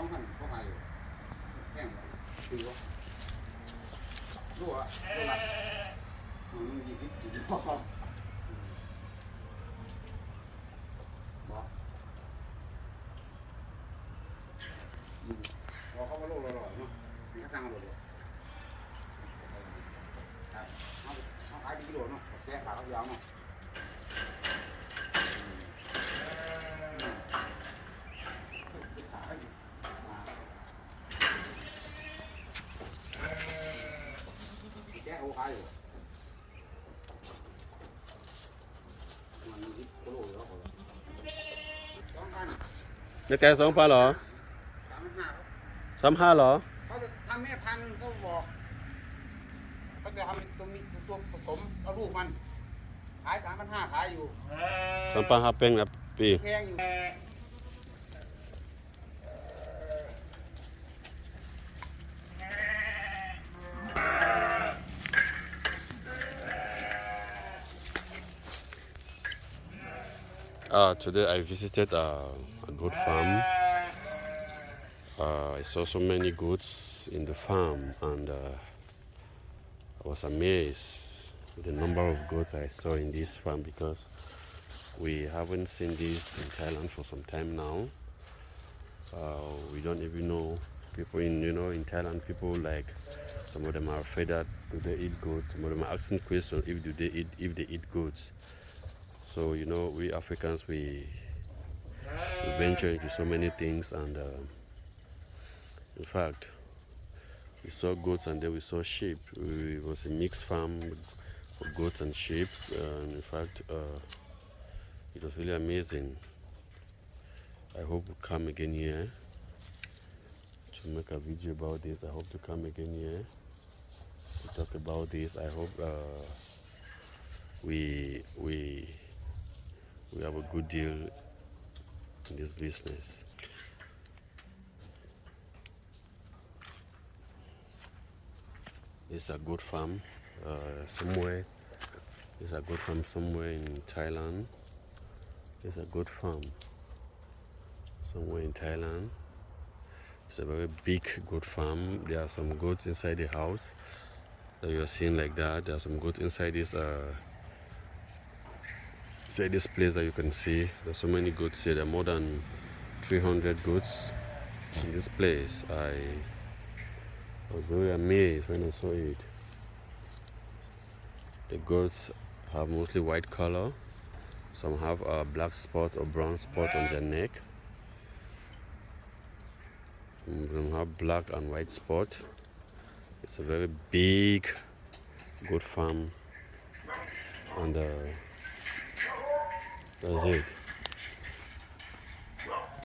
2,000พวกมาอยู่แพงคือว่าลูกละ20พอบอกเขาก็ลูกละ100เนาะมีข้าวตังค์เลยเขาขายกิโลเนาะแซ่บปากเขายาวเนาะแกะเขาขายอยู่มันกิโลแล้วเขา2,000 จะแก2,000เหรอ 3,500 3,500เหรอ เขาจะทำแม่พันธุ์เขาบอกเขาจะทำตัวผสมเอาลูกมันขาย 3,500 ขายอยู่ 3,500เป็นครับปี แพงอยู่ Today I visited a goat farm. I saw so many goats in the farm, and I was amazed with the number of goats I saw in this farm because we haven't seen this in Thailand for some time now. We don't even know people in Thailand. People like some of them are afraid that do they eat goats. Some of them are asking questions if they eat goats. So we Africans we venture into so many things, and in fact we saw goats and then we saw sheep. It was a mixed farm of goats and sheep, and in fact it was really amazing. I hope to come again here to make a video about this. I hope to come again here to talk about this. I hope we have a good deal in this business. It's a good farm somewhere. It's a good farm somewhere in Thailand. It's a good farm somewhere in Thailand. It's a very big goat farm. There are some goats inside the house that you are seeing like that. There are some goats inside this place that you can see. There's so many goats here. There are more than 300 goats in this place. I was very amazed when I saw it. The goats have mostly white color. Some have a black spot or brown spot on their neck. Some of them have black and white spot. It's a very big goat farm, and that's it.